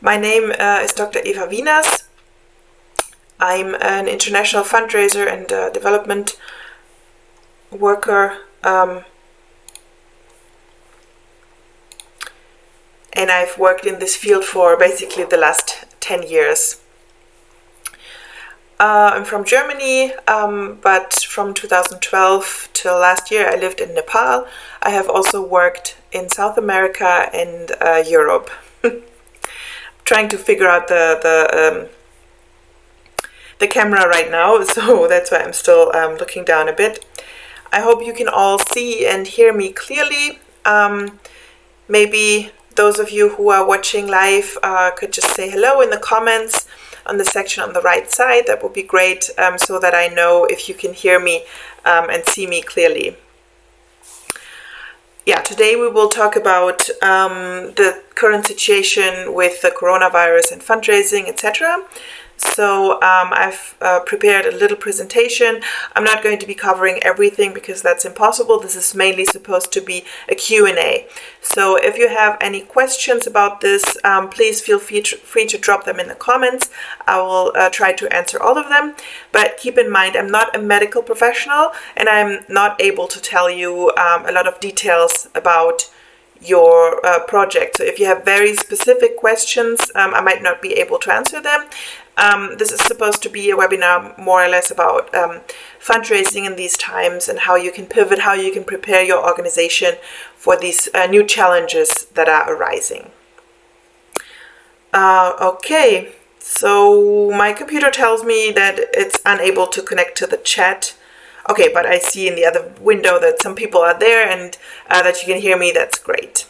My name is Dr. Eva Wieners. I'm an international fundraiser and development worker, and I've worked in this field for basically the last 10 years. I'm from Germany, but from 2012 till last year I lived in Nepal. I have also worked in South America and Europe. Trying to figure out the camera right now, so that's why I'm still looking down a bit. I hope you can all see and hear me clearly. Maybe those of you who are watching live could just say hello in the comments on the section on the right side. That would be great, so that I know if you can hear me and see me clearly. Yeah, today we will talk about the current situation with the coronavirus and fundraising, etc. So I've prepared a little presentation. I'm not going to be covering everything because that's impossible. This is mainly supposed to be a Q&A. So if you have any questions about this, please feel free to drop them in the comments. I will try to answer all of them. But keep in mind, I'm not a medical professional and I'm not able to tell you a lot of details about your project. So if you have very specific questions, I might not be able to answer them. This is supposed to be a webinar more or less about fundraising in these times and how you can pivot, how you can prepare your organization for these new challenges that are arising. Okay, so my computer tells me that it's unable to connect to the chat. Okay, but I see in the other window that some people are there and that you can hear me. That's great.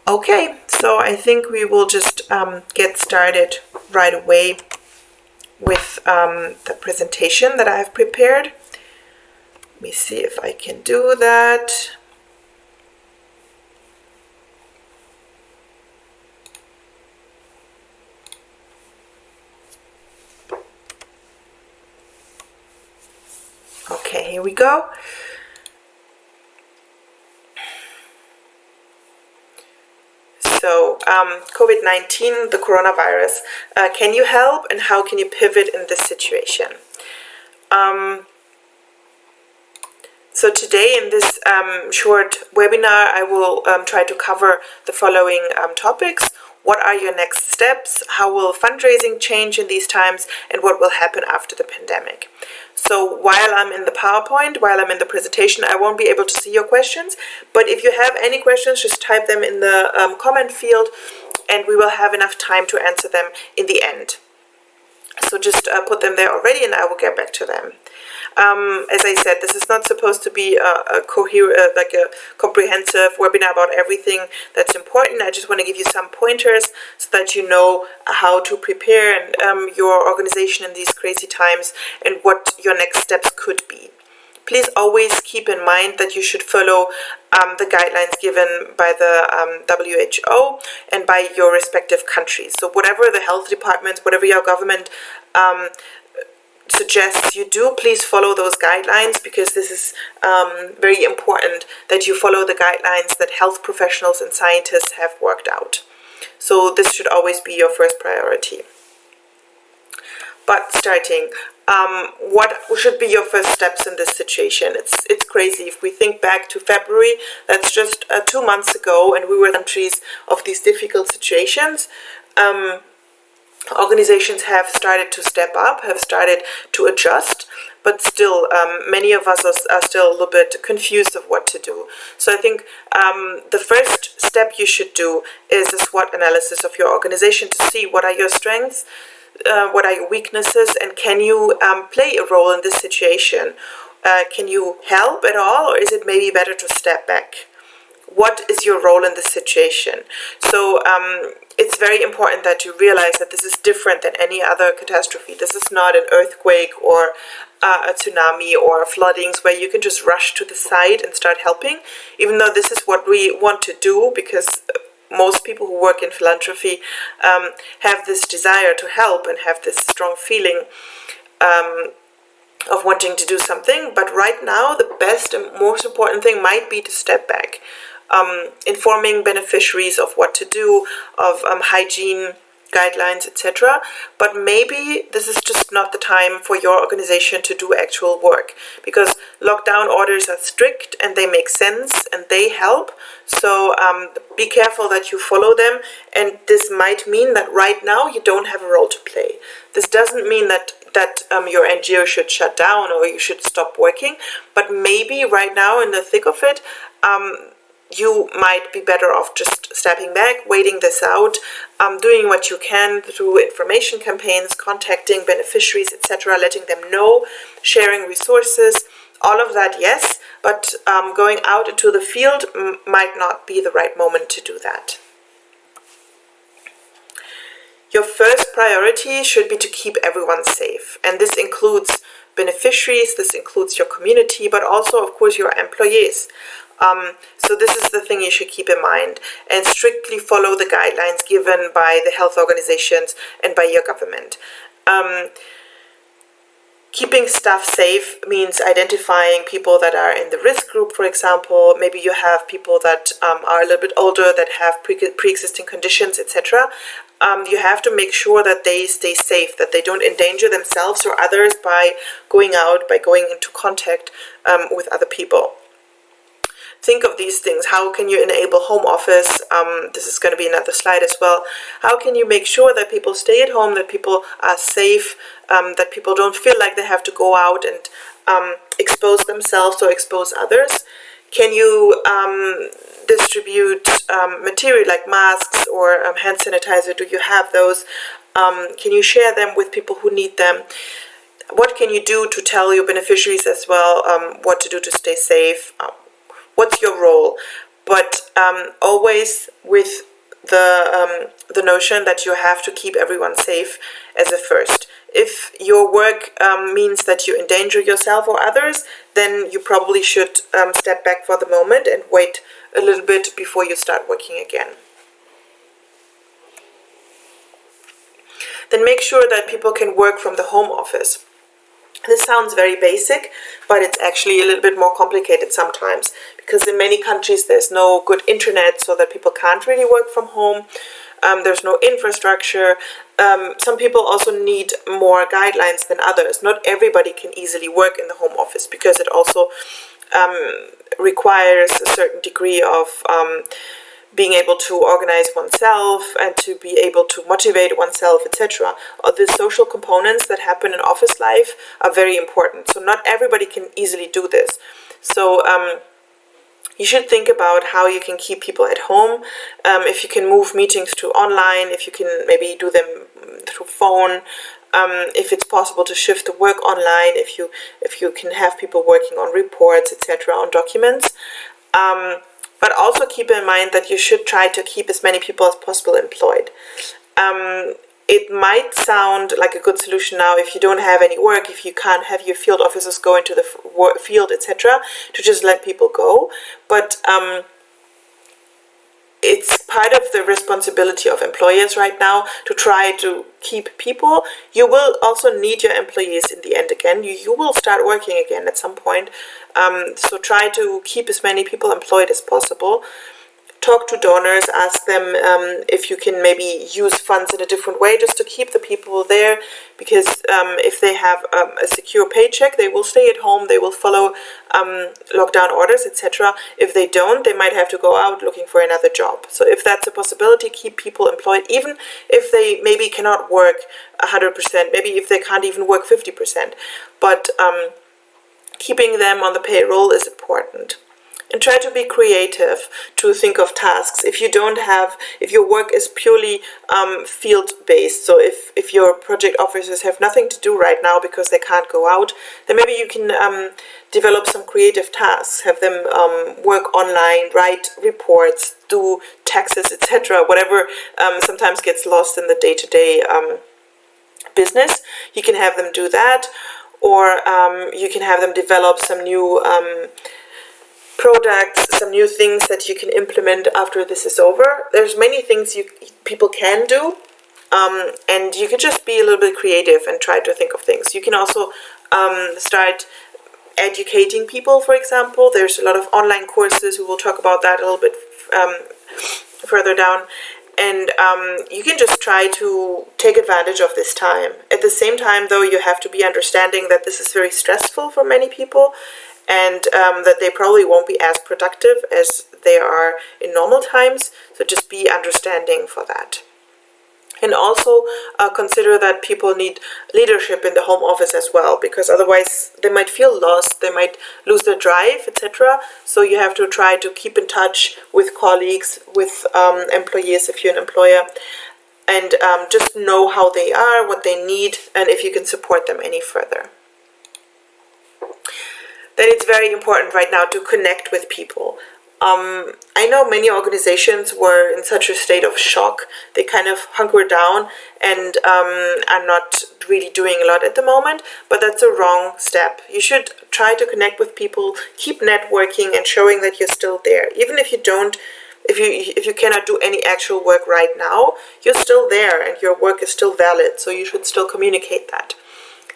Okay, so I think we will just get started right away with the presentation that I have prepared. Let me see if I can do that. Okay, here we go. So, COVID-19, the coronavirus, can you help and how can you pivot in this situation? So today in this short webinar, I will try to cover the following topics. What are your next steps? How will fundraising change in these times? And what will happen after the pandemic? So while I'm in the PowerPoint, while I'm in the presentation, I won't be able to see your questions. But if you have any questions, just type them in the comment field and we will have enough time to answer them in the end. So just put them there already and I will get back to them. As I said, this is not supposed to be a coherent, like a comprehensive webinar about everything that's important. I just want to give you some pointers so that you know how to prepare your organization in these crazy times and what your next steps could be. Please always keep in mind that you should follow the guidelines given by the WHO and by your respective countries. So whatever the health departments, whatever your government suggests you do, please follow those guidelines because this is very important that you follow the guidelines that health professionals and scientists have worked out. So this should always be your first priority. But starting, what should be your first steps in this situation? It's crazy. If we think back to February, that's just 2 months ago, and we were in countries of these difficult situations. Organizations have started to step up, have started to adjust, but still many of us are still a little bit confused of what to do. So I think the first step you should do is a SWOT analysis of your organization to see what are your strengths, what are your weaknesses, and can you play a role in this situation? Can you help at all, or is it maybe better to step back? What is your role in this situation? So it's very important that you realize that this is different than any other catastrophe. This is not an earthquake or a tsunami or floodings where you can just rush to the side and start helping, even though this is what we want to do because most people who work in philanthropy have this desire to help and have this strong feeling of wanting to do something. But right now, the best and most important thing might be to step back. informing beneficiaries of what to do, of hygiene guidelines, etc. But maybe this is just not the time for your organization to do actual work, because lockdown orders are strict and they make sense and they help. So be careful that you follow them, and this might mean that right now you don't have a role to play. This doesn't mean that your NGO should shut down or you should stop working, but maybe right now in the thick of it, you might be better off just stepping back, waiting this out, doing what you can through information campaigns, contacting beneficiaries, etc., letting them know, sharing resources, all of that, yes, but going out into the field might not be the right moment to do that. Your first priority should be to keep everyone safe, and this includes beneficiaries, this includes your community, but also, of course, your employees. So this is the thing you should keep in mind, and strictly follow the guidelines given by the health organizations and by your government. Keeping staff safe means identifying people that are in the risk group, for example. Maybe you have people that are a little bit older, that have pre-existing conditions, etc. You have to make sure that they stay safe, that they don't endanger themselves or others by going out, by going into contact with other people. Think of these things. How can you enable home office? This is going to be another slide as well. How can you make sure that people stay at home, that people are safe, that people don't feel like they have to go out and expose themselves or expose others? Can you distribute material like masks or hand sanitizer? Do you have those? Can you share them with people who need them? What can you do to tell your beneficiaries as well what to do to stay safe? What's your role? But always with the notion that you have to keep everyone safe as a first. If your work means that you endanger yourself or others, then you probably should step back for the moment and wait a little bit before you start working again. Then make sure that people can work from the home office. This sounds very basic, but it's actually a little bit more complicated sometimes, because in many countries there's no good internet, so that people can't really work from home. There's no infrastructure. Some people also need more guidelines than others. Not everybody can easily work in the home office, because it also requires a certain degree of being able to organize oneself and to be able to motivate oneself, etc. The social components that happen in office life are very important. So not everybody can easily do this. So you should think about how you can keep people at home. If you can move meetings to online, if you can maybe do them through phone, if it's possible to shift the work online, if you can have people working on reports, etc., on documents. But also keep in mind that you should try to keep as many people as possible employed. It might sound like a good solution now if you don't have any work, if you can't have your field officers go into the field, etc., to just let people go. But it's part of the responsibility of employers right now to try to keep people. You will also need your employees in the end again. You will start working again at some point. So try to keep as many people employed as possible. Talk to donors, ask them if you can maybe use funds in a different way just to keep the people there, because if they have a secure paycheck, they will stay at home, they will follow lockdown orders, etc. If they don't, they might have to go out looking for another job. So if that's a possibility, keep people employed, even if they maybe cannot work 100%, maybe if they can't even work 50%. But keeping them on the payroll is important. And try to be creative, to think of tasks. If your work is purely field-based, so if your project officers have nothing to do right now because they can't go out, then maybe you can develop some creative tasks, have them work online, write reports, do taxes, etc., whatever sometimes gets lost in the day-to-day business. You can have them do that, or you can have them develop some new products, some new things that you can implement after this is over. There's many things people can do, and you can just be a little bit creative and try to think of things. You can also start educating people, for example. There's a lot of online courses. We will talk about that a little bit further down. And you can just try to take advantage of this time. At the same time, though, you have to be understanding that this is very stressful for many people, and that they probably won't be as productive as they are in normal times. So just be understanding for that. And also consider that people need leadership in the home office as well, because otherwise they might feel lost, they might lose their drive, etc. So you have to try to keep in touch with colleagues, with employees if you're an employer, and just know how they are, what they need, and if you can support them any further. Then it's very important right now to connect with people. I know many organizations were in such a state of shock. They kind of hunker down and are not really doing a lot at the moment, but that's a wrong step. You should try to connect with people, keep networking and showing that you're still there. Even if you don't, if you cannot do any actual work right now, you're still there and your work is still valid, so you should still communicate that.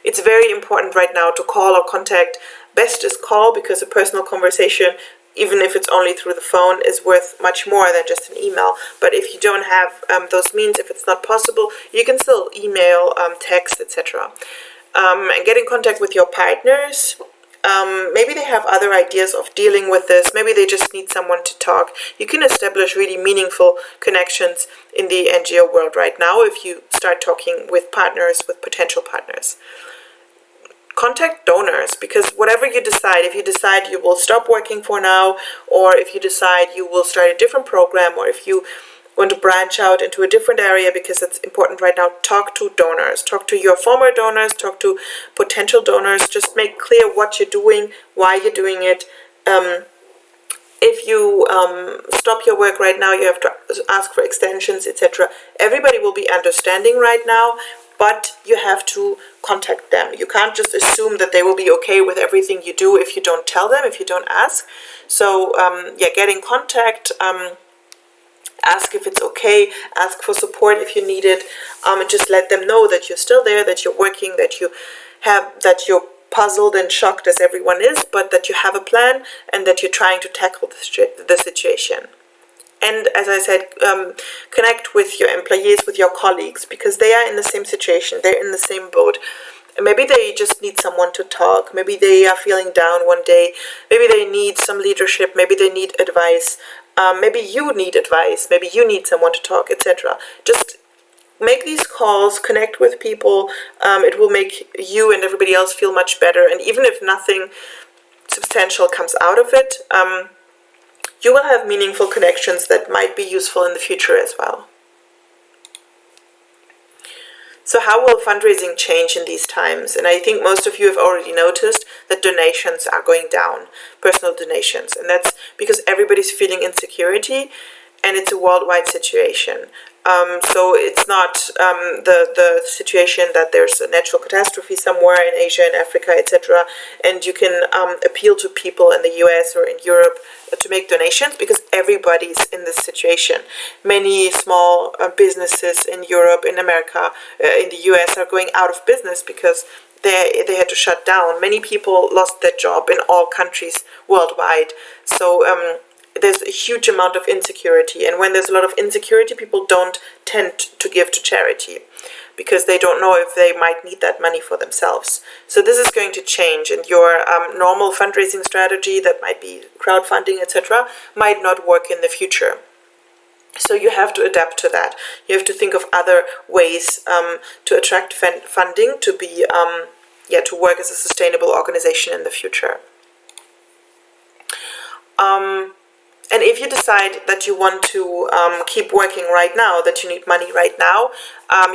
It's very important right now to call or contact. Best is call, because a personal conversation, even if it's only through the phone, is worth much more than just an email. But if you don't have those means, if it's not possible, you can still email, text, etc. And get in contact with your partners. Maybe they have other ideas of dealing with this. Maybe they just need someone to talk. You can establish really meaningful connections in the NGO world right now if you start talking with partners, with potential partners. Contact donors, because whatever you decide, if you decide you will stop working for now, or if you decide you will start a different program, or if you want to branch out into a different area, because it's important right now, talk to donors, talk to your former donors, talk to potential donors, just make clear what you're doing, why you're doing it. If you stop your work right now, you have to ask for extensions, etc. Everybody will be understanding right now, but you have to contact them. You can't just assume that they will be okay with everything you do if you don't tell them, if you don't ask. So yeah, get in contact, ask if it's okay, ask for support if you need it, and just let them know that you're still there, that you're working, that you're puzzled and shocked as everyone is, but that you have a plan and that you're trying to tackle the situation. And as I said, connect with your employees, with your colleagues, because they are in the same situation, they're in the same boat. Maybe they just need someone to talk, maybe they are feeling down one day, maybe they need some leadership, maybe they need advice, maybe you need advice, maybe you need someone to talk, etc. Just make these calls, connect with people. It will make you and everybody else feel much better. And even if nothing substantial comes out of it, you will have meaningful connections that might be useful in the future as well. So how will fundraising change in these times? And I think most of you have already noticed that donations are going down, personal donations. And that's because everybody's feeling insecurity, and it's a worldwide situation. So it's not the situation that there's a natural catastrophe somewhere in Asia and Africa, etc. And you can appeal to people in the US or in Europe to make donations, because everybody's in this situation. Many small businesses in Europe, in America, in the US are going out of business because they had to shut down. Many people lost their job in all countries worldwide. So there's a huge amount of insecurity, and when there's a lot of insecurity, people don't tend to give to charity because they don't know if they might need that money for themselves. So this is going to change, and your normal fundraising strategy, that might be crowdfunding, etc., might not work in the future. So you have to adapt to that. You have to think of other ways to attract funding to be to work as a sustainable organization in the future. And if you decide that you want to keep working right now, that you need money right now,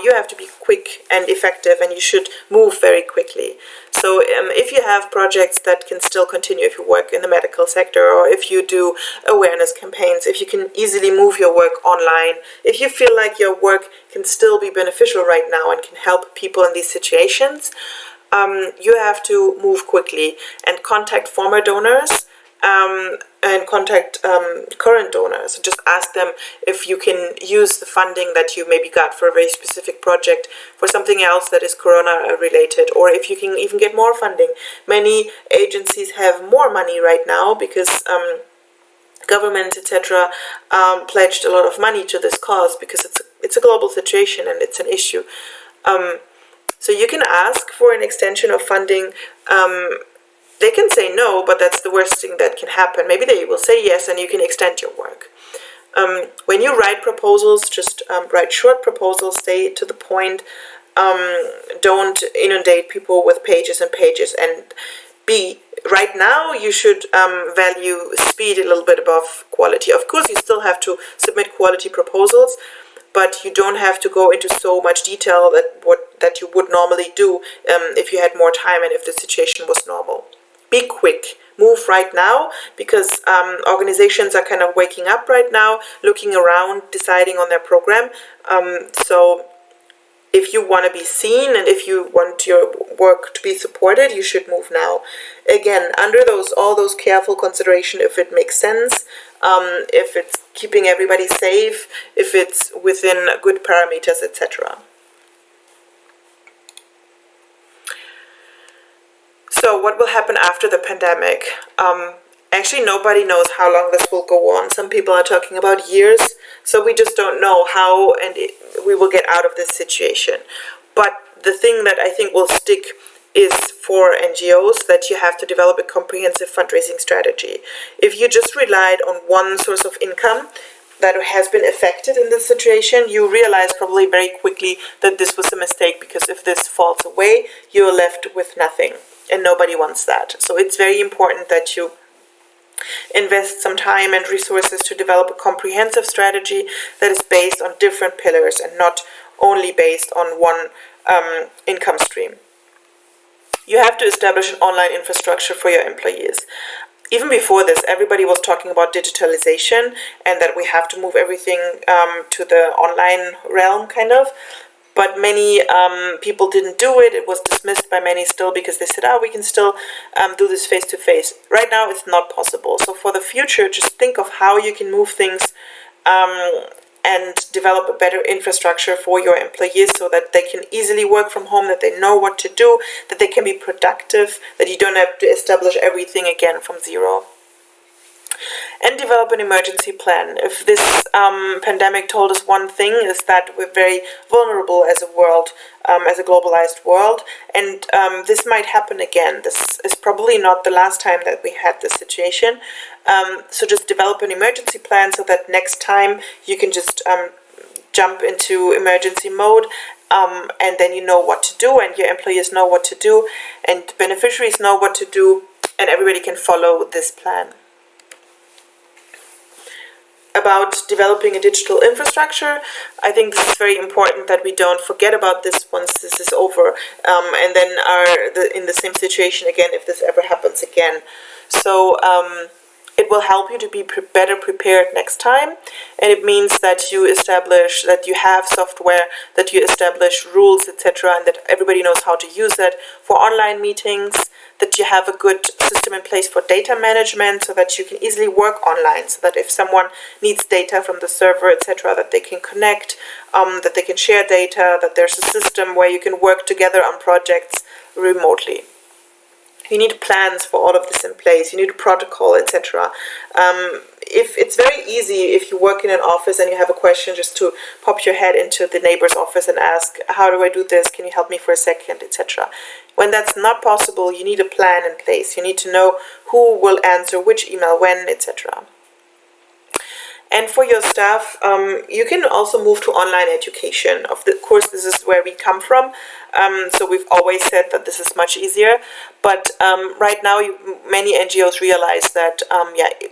you have to be quick and effective, and you should move very quickly. So if you have projects that can still continue, if you work in the medical sector, or if you do awareness campaigns, if you can easily move your work online, if you feel like your work can still be beneficial right now and can help people in these situations, you have to move quickly and contact former donors. and contact current donors. Just ask them if you can use the funding that you maybe got for a very specific project for something else that is Corona related, or if you can even get more funding. Many agencies have more money right now because governments, etc., pledged a lot of money to this cause because it's a global situation and it's an issue. So you can ask for an extension of funding. They can say no, but that's the worst thing that can happen. Maybe they will say yes and you can extend your work. When you write proposals, just write short proposals, stay to the point. Don't inundate people with pages and pages. And right now you should value speed a little bit above quality. Of course, you still have to submit quality proposals, but you don't have to go into so much detail that you would normally do if you had more time and if the situation was normal. Be quick. Move right now, because organizations are kind of waking up right now, looking around, deciding on their program. So if you want to be seen and if you want your work to be supported, you should move now. Again, under all those careful consideration, if it makes sense, if it's keeping everybody safe, if it's within good parameters, etc. So what will happen after the pandemic? Actually, nobody knows how long this will go on. Some people are talking about years, so we just don't know how we will get out of this situation. But the thing that I think will stick is for NGOs that you have to develop a comprehensive fundraising strategy. If you just relied on one source of income that has been affected in this situation, you realize probably very quickly that this was a mistake, because if this falls away, you're left with nothing. And nobody wants that. So it's very important that you invest some time and resources to develop a comprehensive strategy that is based on different pillars and not only based on one income stream. You have to establish an online infrastructure for your employees. Even before this, everybody was talking about digitalization and that we have to move everything to the online realm, kind of. But many people didn't do it. It was dismissed by many still because they said, we can still do this face-to-face. Right now, it's not possible. So for the future, just think of how you can move things and develop a better infrastructure for your employees so that they can easily work from home, that they know what to do, that they can be productive, that you don't have to establish everything again from zero. And develop an emergency plan. If this pandemic told us one thing, is that we're very vulnerable as a world, as a globalized world, and this might happen again. This is probably not the last time that we had this situation. So just develop an emergency plan so that next time you can just jump into emergency mode, and then you know what to do, and your employees know what to do, and beneficiaries know what to do, and everybody can follow this plan. About developing a digital infrastructure, I think this is very important that we don't forget about this once this is over, and then are in the same situation again if this ever happens again. So it will help you to be better prepared next time, and it means that you establish, that you have software, that you establish rules, etc., and that everybody knows how to use it for online meetings, that you have a good system in place for data management so that you can easily work online, so that if someone needs data from the server, etc., that they can connect, that they can share data, that there's a system where you can work together on projects remotely. You need plans for all of this in place. You need a protocol, etc. If it's very easy, if you work in an office and you have a question, just to pop your head into the neighbor's office and ask, how do I do this? Can you help me for a second, etc. When that's not possible, you need a plan in place. You need to know who will answer which email when, etc. And for your staff, you can also move to online education. Of course, this is where we come from. So we've always said that this is much easier. But right now, many NGOs realize that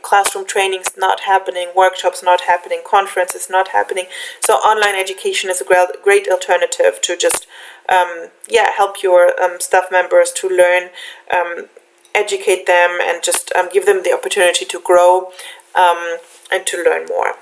classroom training is not happening, workshops not happening, conferences not happening. So online education is a great alternative to just help your staff members to learn, educate them, and just give them the opportunity to grow and to learn more.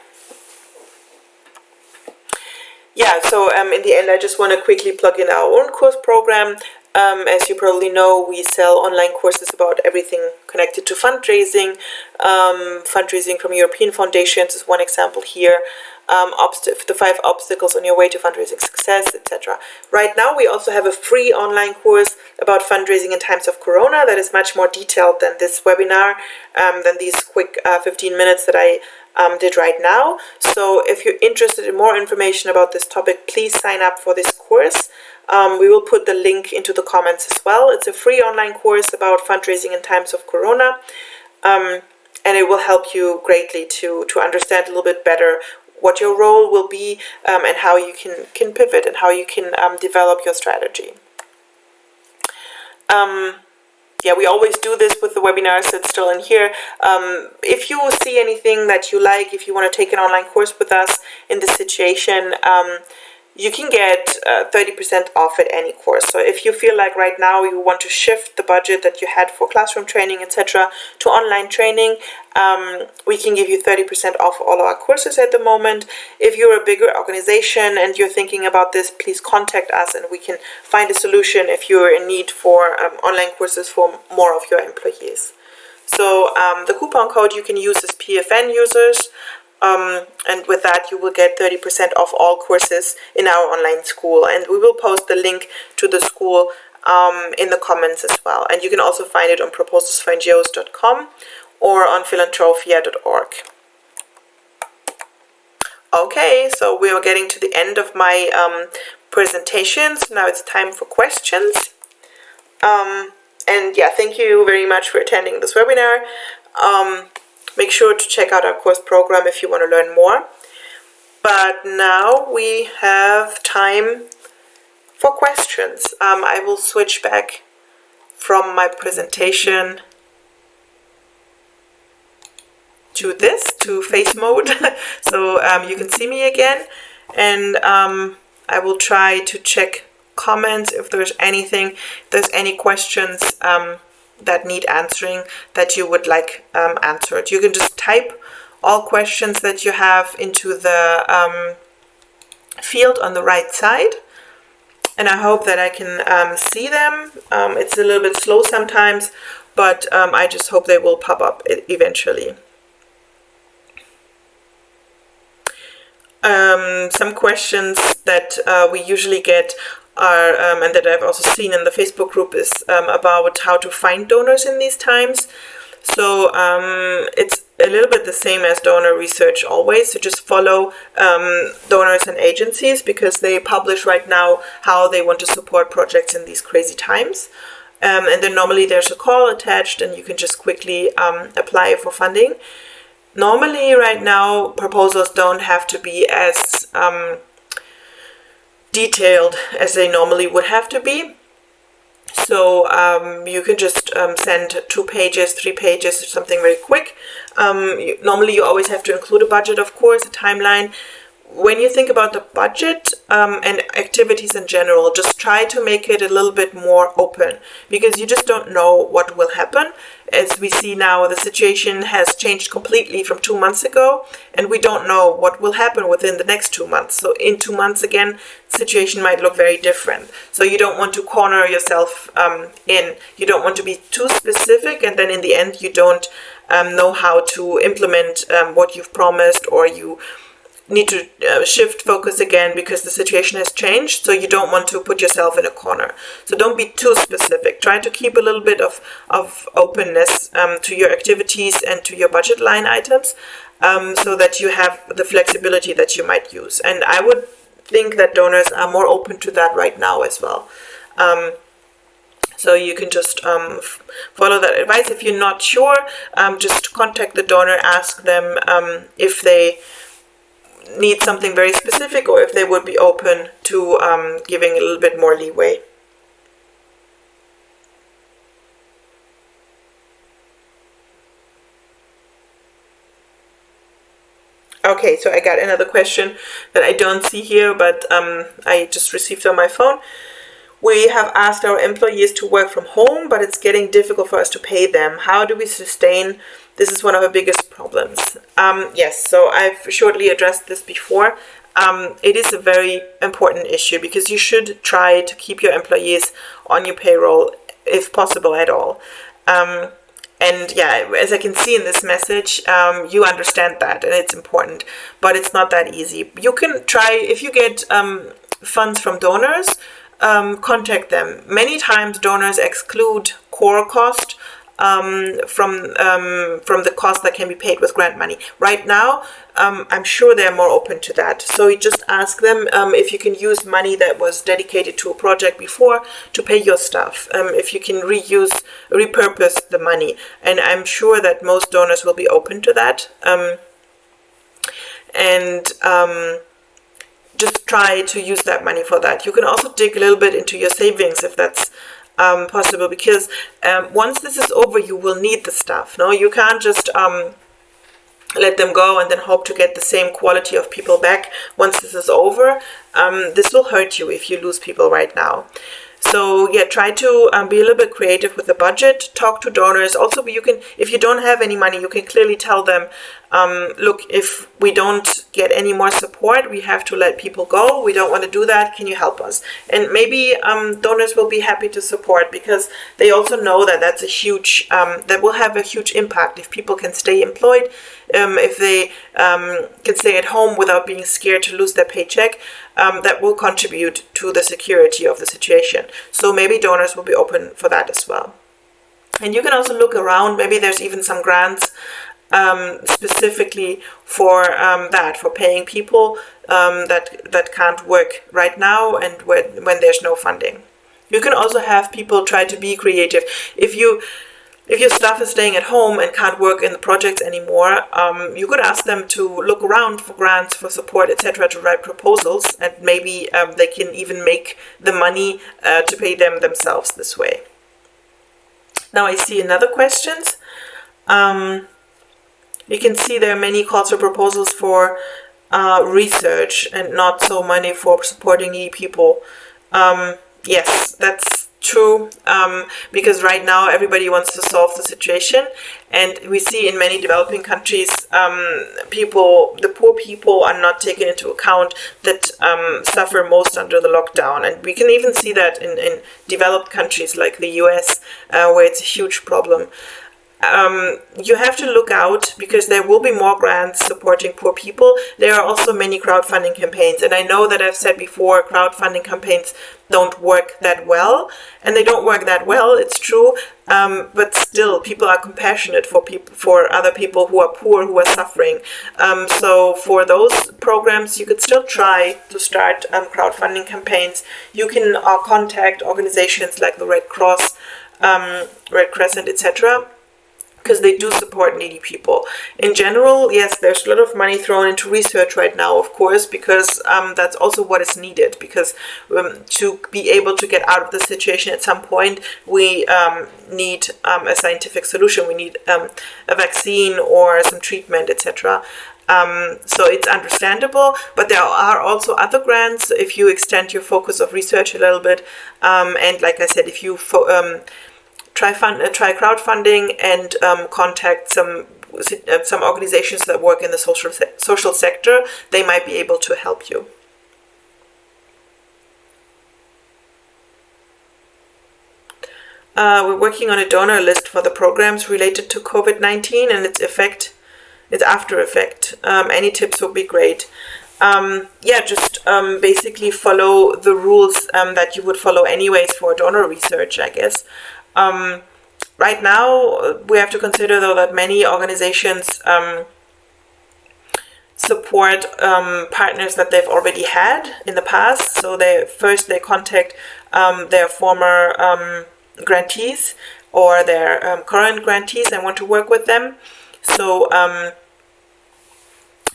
So in the end, I just want to quickly plug in our own course program. As you probably know, we sell online courses about everything connected to fundraising. Fundraising from European foundations is one example here. The 5 obstacles on your way to fundraising success, etc. Right now, we also have a free online course about fundraising in times of Corona that is much more detailed than this webinar, than these quick 15 minutes that I did right now. So if you're interested in more information about this topic, please sign up for this course. We will put the link into the comments as well. It's a free online course about fundraising in times of Corona, and it will help you greatly to understand a little bit better what your role will be, and how you can pivot and how you can develop your strategy. Yeah, we always do this with the webinars, so it's still in here. If you see anything that you like, if you want to take an online course with us in this situation, you can get 30% off at any course. So if you feel like right now you want to shift the budget that you had for classroom training, etc., to online training, we can give you 30% off all our courses at the moment. If you're a bigger organization and you're thinking about this, please contact us and we can find a solution if you're in need for online courses for more of your employees. So the coupon code you can use is PFN users. And with that you will get 30% off all courses in our online school, and we will post the link to the school in the comments as well, and you can also find it on proposalsforngos.com or on philantropia.org. Okay, so we are getting to the end of my presentation, so now it's time for questions. And yeah, thank you very much for attending this webinar. Make sure to check out our course program if you want to learn more. But now we have time for questions. I will switch back from my presentation to face mode, so you can see me again. And I will try to check comments if there's any questions that need answering that you would like answered. You can just type all questions that you have into the field on the right side, and I hope that I can see them. It's a little bit slow sometimes, but I just hope they will pop up eventually. Some questions that we usually get are, and that I've also seen in the Facebook group, is about how to find donors in these times. So it's a little bit the same as donor research always. So just follow donors and agencies, because they publish right now how they want to support projects in these crazy times. And then normally there's a call attached and you can just quickly apply for funding. Normally right now proposals don't have to be as detailed as they normally would have to be. So you can just send 2 pages, 3 pages, or something very quick. Normally you always have to include a budget, of course, a timeline. When you think about the budget and activities in general, just try to make it a little bit more open, because you just don't know what will happen. As we see now, the situation has changed completely from 2 months ago, and we don't know what will happen within the next 2 months. So in 2 months again, the situation might look very different. So you don't want to corner yourself in. You don't want to be too specific, and then in the end you don't know how to implement what you've promised, or you need to shift focus again because the situation has changed. So you don't want to put yourself in a corner. So don't be too specific. Try to keep a little bit of openness to your activities and to your budget line items, so that you have the flexibility that you might use. And I would think that donors are more open to that right now as well. So you can just follow that advice. If you're not sure, just contact the donor, ask them if they need something very specific, or if they would be open to giving a little bit more leeway. Okay, so I got another question that I don't see here, but I just received on my phone. We have asked our employees to work from home, but it's getting difficult for us to pay them. How do we sustain? This is one of our biggest problems. Yes, so I've shortly addressed this before. it is a very important issue, because you should try to keep your employees on your payroll if possible at all. And yeah, as I can see in this message, you understand that, and it's important, but it's not that easy. You can try, if you get funds from donors, contact them. Many times donors exclude core cost from the cost that can be paid with grant money. Right now, I'm sure they're more open to that. So you just ask them if you can use money that was dedicated to a project before to pay your staff. If you can repurpose the money. And I'm sure that most donors will be open to that. Just try to use that money for that. You can also dig a little bit into your savings if that's possible, because once this is over, you will need the staff. No, you can't just let them go and then hope to get the same quality of people back once this is over. This will hurt you if you lose people right now. So yeah, try to be a little bit creative with the budget. Talk to donors. Also, you can, if you don't have any money, you can clearly tell them, look, if we don't get any more support, we have to let people go. We don't want to do that. Can you help us? And maybe donors will be happy to support, because they also know that that's a huge, that will have a huge impact if people can stay employed, if they can stay at home without being scared to lose their paycheck. That will contribute to the security of the situation. So maybe donors will be open for that as well. And you can also look around. Maybe there's even some grants specifically for that, for paying people that can't work right now and when there's no funding. You can also have people try to be creative. If your staff is staying at home and can't work in the projects anymore, you could ask them to look around for grants, for support, etc., to write proposals, and maybe they can even make the money to pay them themselves this way. Now I see another questions. You can see there are many calls for proposals for research and not so many for supporting needy people. Yes, that's true, because right now everybody wants to solve the situation, and we see in many developing countries, the poor people are not taken into account, that suffer most under the lockdown. And we can even see that in developed countries like the US, where it's a huge problem. You have to look out, because there will be more grants supporting poor people. There are also many crowdfunding campaigns, and I know that I've said before, crowdfunding campaigns don't work that well, and they don't work that well, it's true, but still people are compassionate for other people who are poor, who are suffering. So for those programs, you could still try to start crowdfunding campaigns. You can contact organizations like the Red Cross, Red Crescent, etc., because they do support needy people. In general, yes, there's a lot of money thrown into research right now, of course, because that's also what is needed, because to be able to get out of the situation at some point, we need a scientific solution. We need a vaccine or some treatment, etc. So it's understandable, but there are also other grants if you extend your focus of research a little bit. And like I said, if you try crowdfunding and contact some organizations that work in the social sector, they might be able to help you. We're working on a donor list for the programs related to COVID-19 and its after effect. Any tips would be great. Just basically follow the rules that you would follow anyways for donor research, I guess. Right now, we have to consider, though, that many organizations support partners that they've already had in the past. So they contact their former grantees or their current grantees and want to work with them. So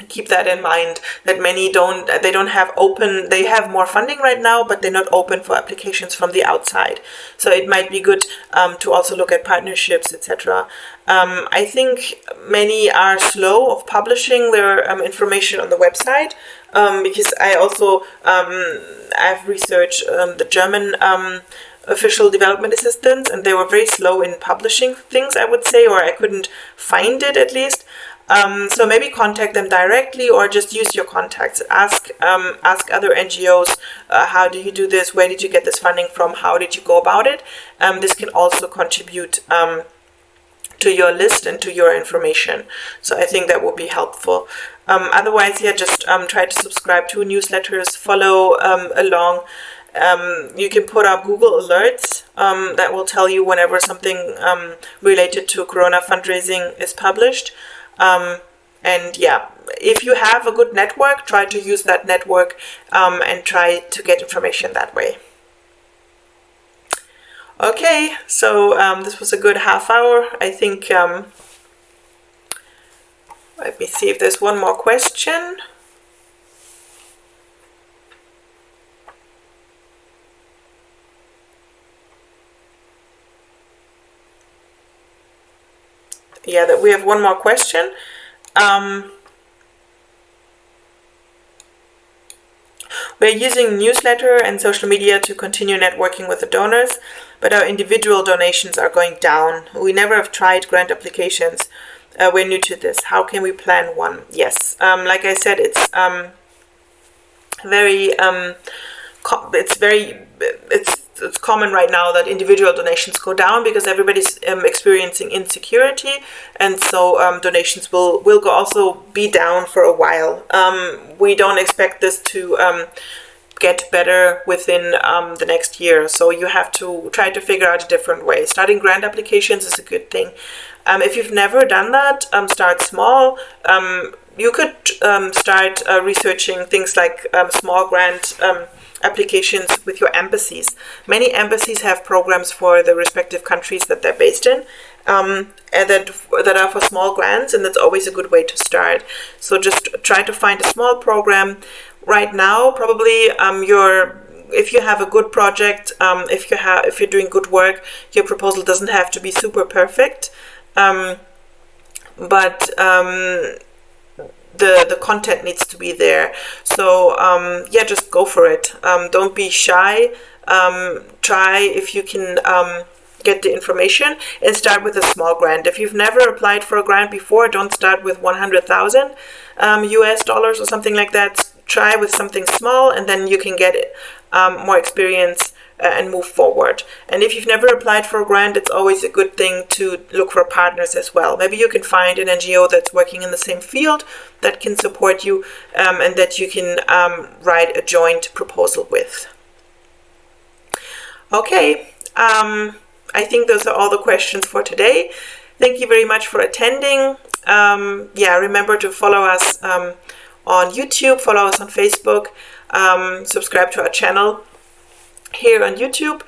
keep that in mind, that many they have more funding right now, but they're not open for applications from the outside. So it might be good to also look at partnerships, etc. I think many are slow of publishing their information on the website, because I also I've researched the German official development assistance, and they were very slow in publishing things, I would say, or I couldn't find it at least. So maybe contact them directly, or just use your contacts. Ask other NGOs, how do you do this? Where did you get this funding from? How did you go about it? This can also contribute to your list and to your information. So I think that will be helpful. Otherwise, yeah, just try to subscribe to newsletters, follow along. You can put up Google alerts that will tell you whenever something related to Corona fundraising is published. And yeah, if you have a good network, try to use that network and try to get information that way. Okay, so this was a good half hour. I think, let me see if there's one more question. Yeah, that we have one more question. We're using newsletter and social media to continue networking with the donors, but our individual donations are going down. We never have tried grant applications. We're new to this. How can we plan one? Yes, like I said, it's it's common right now that individual donations go down because everybody's experiencing insecurity, and so donations will also be down for a while. We don't expect this to get better within the next year, so you have to try to figure out a different way. Starting grant applications is a good thing. If you've never done that, start small. You could start researching things like small grant applications with your embassies. Many embassies have programs for the respective countries that they're based in, and that are for small grants, and that's always a good way to start. So just try to find a small program. Right now, probably if you have a good project, if you're doing good work, your proposal doesn't have to be super perfect, but the content needs to be there. So yeah, just go for it. Don't be shy. Try if you can get the information, and start with a small grant. If you've never applied for a grant before, don't start with 100,000 US dollars or something like that. Try with something small, and then you can get more experience and move forward. And if you've never applied for a grant, it's always a good thing to look for partners as well. Maybe you can find an NGO that's working in the same field that can support you, and that you can write a joint proposal with. Okay, I think those are all the questions for today. Thank you very much for attending. Yeah, remember to follow us on YouTube, follow us on Facebook, subscribe to our channel here on YouTube.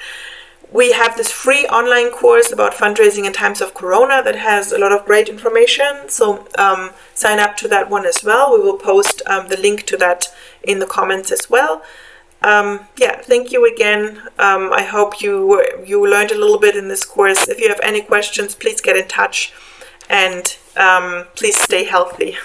We have this free online course about fundraising in times of Corona that has a lot of great information, so sign up to that one as well. We will post the link to that in the comments as well. Yeah, thank you again. I hope you learned a little bit in this course. If you have any questions, please get in touch, and please stay healthy.